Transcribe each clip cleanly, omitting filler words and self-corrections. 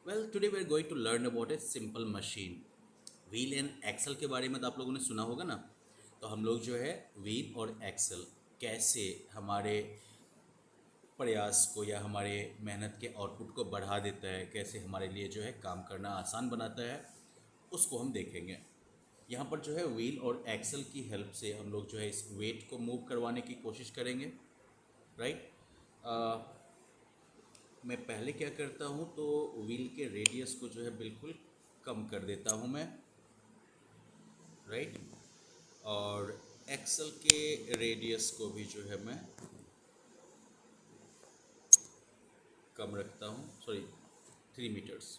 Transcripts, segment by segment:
Well today we are going to learn about a simple machine. Wheel and axle के बारे में तो आप लोगों ने सुना होगा ना। तो हम लोग जो है व्हील और एक्सल कैसे हमारे प्रयास को या हमारे मेहनत के आउटपुट को बढ़ा देता है, कैसे हमारे लिए जो है काम करना आसान बनाता है, उसको हम देखेंगे। यहाँ पर जो है व्हील और एक्सल की हेल्प से हम लोग जो है इस वेट को मूव करवाने की कोशिश करेंगे। राइट। मैं पहले क्या करता हूँ तो व्हील के रेडियस को जो है बिल्कुल कम कर देता हूँ मैं। राइट। और एक्सल के रेडियस को भी जो है मैं कम रखता हूँ, सॉरी 3 मीटर्स।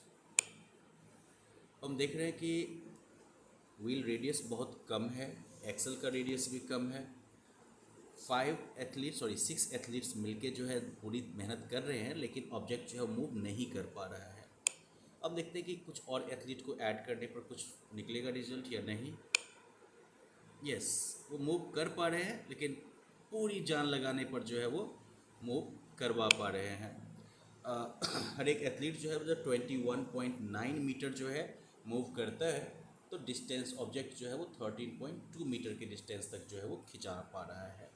हम देख रहे हैं कि व्हील रेडियस बहुत कम है, एक्सल का रेडियस भी कम है। 6 एथलीट्स मिलके जो है पूरी मेहनत कर रहे हैं, लेकिन ऑब्जेक्ट जो है मूव नहीं कर पा रहा है। अब देखते हैं कि कुछ और एथलीट को ऐड करने पर कुछ निकलेगा रिजल्ट या नहीं। यस, वो मूव कर पा रहे हैं, लेकिन पूरी जान लगाने पर जो है वो मूव करवा पा रहे हैं। हर एक एथलीट जो है जब 21.9 मीटर जो है मूव करता है, तो डिस्टेंस ऑब्जेक्ट जो है वो 13.2 मीटर के डिस्टेंस तक जो है वो खिंचा पा रहा है।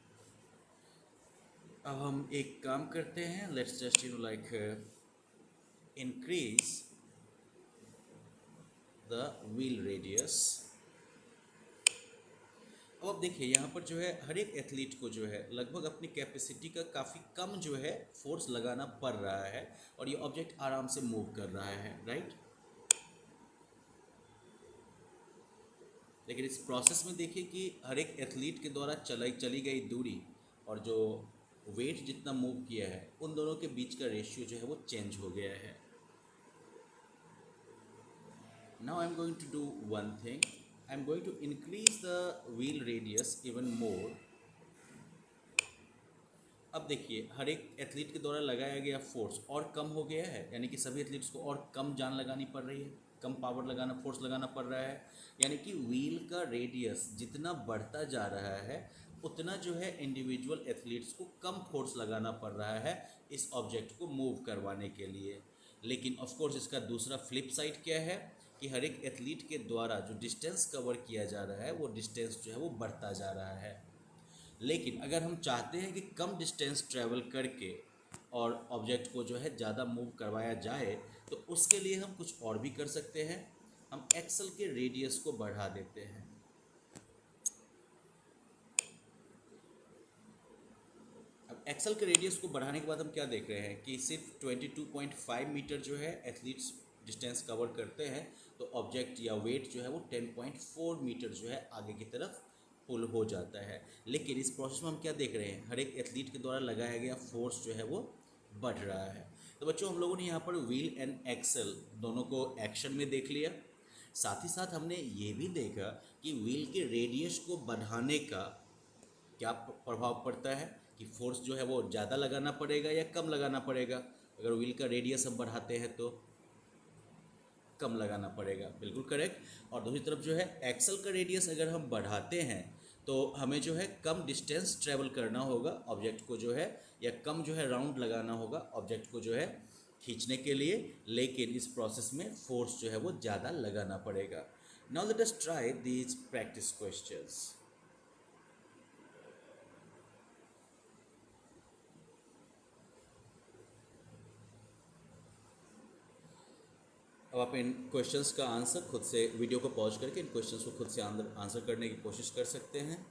अब हम एक काम करते हैं, let's just like increase the wheel radius. अब आप देखिए यहाँ पर जो है हर एक एथलीट को जो है लगभग अपनी कैपेसिटी का काफ़ी कम जो है फोर्स लगाना पड़ रहा है, और ये ऑब्जेक्ट आराम से मूव कर रहा है। राइट। लेकिन इस प्रोसेस में देखिए कि हर एक एथलीट के द्वारा चली गई दूरी और जो वेट जितना मूव किया है, उन दोनों के बीच का रेशियो जो है वो चेंज हो गया है। Now I am going to do one thing, I am going to increase the wheel radius even more. अब देखिए हर एक एथलीट के द्वारा लगाया गया फोर्स और कम हो गया है, यानी कि सभी एथलीट्स को और कम जान लगानी पड़ रही है, कम पावर लगाना, फोर्स लगाना पड़ रहा है। यानी कि व्हील का रेडियस जितना बढ़ता जा रहा है, उतना जो है इंडिविजुअल एथलीट्स को कम फोर्स लगाना पड़ रहा है इस ऑब्जेक्ट को मूव करवाने के लिए। लेकिन ऑफ कोर्स इसका दूसरा फ्लिप साइड क्या है कि हर एक एथलीट के द्वारा जो डिस्टेंस कवर किया जा रहा है, वो डिस्टेंस जो है वो बढ़ता जा रहा है। लेकिन अगर हम चाहते हैं कि कम डिस्टेंस ट्रैवल करके और ऑब्जेक्ट को जो है ज़्यादा मूव करवाया जाए, तो उसके लिए हम कुछ और भी कर सकते हैं। हम एक्सल के रेडियस को बढ़ा देते हैं। अब एक्सल के रेडियस को बढ़ाने के बाद हम क्या देख रहे हैं कि सिर्फ 22.5 मीटर जो है एथलीट्स डिस्टेंस कवर करते हैं, तो ऑब्जेक्ट या वेट जो है वो 10.4 मीटर जो है आगे की तरफ पुल हो जाता है। लेकिन इस प्रोसेस में हम क्या देख रहे हैं, हर एक एथलीट के द्वारा लगाया गया फोर्स जो है वो बढ़ रहा है। तो बच्चों, हम लोगों ने यहाँ पर व्हील एंड एक्सल दोनों को एक्शन में देख लिया। साथ ही साथ हमने ये भी देखा कि व्हील के रेडियस को बढ़ाने का क्या प्रभाव पड़ता है, कि फोर्स जो है वो ज़्यादा लगाना पड़ेगा या कम लगाना पड़ेगा। अगर व्हील का रेडियस हम बढ़ाते हैं तो कम लगाना पड़ेगा, बिल्कुल करेक्ट। और दूसरी तरफ जो है एक्सल का रेडियस अगर हम बढ़ाते हैं, तो हमें जो है कम डिस्टेंस ट्रेवल करना होगा ऑब्जेक्ट को जो है, या कम जो है राउंड लगाना होगा ऑब्जेक्ट को जो है खींचने के लिए। लेकिन इस प्रोसेस में फोर्स जो है वो ज़्यादा लगाना पड़ेगा। Now let us try these practice questions. अब आप इन क्वेश्चंस का आंसर खुद से वीडियो को पॉज करके इन क्वेश्चंस को खुद से आंसर करने की कोशिश कर सकते हैं।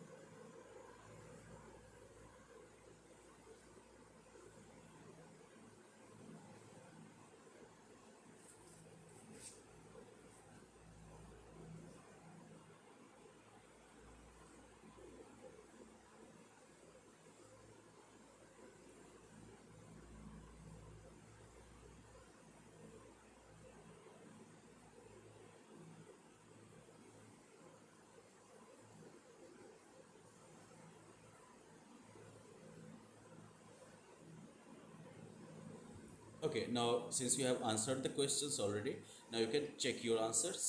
Okay, now since you have answered the questions already, now you can check your answers.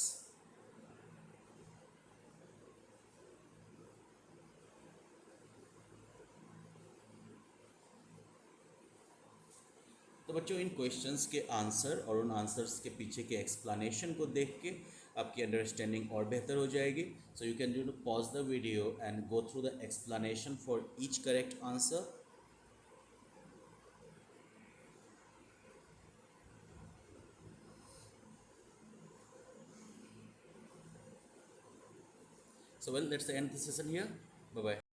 तो तो बच्चों इन क्वेश्चंस के आंसर और उन आंसर्स के पीछे के एक्सप्लेनेशन को देख के आपकी अंडरस्टैंडिंग और बेहतर हो जाएगी. So you can pause the video and go through the explanation for each correct answer. So well, let's end the session here. Bye bye.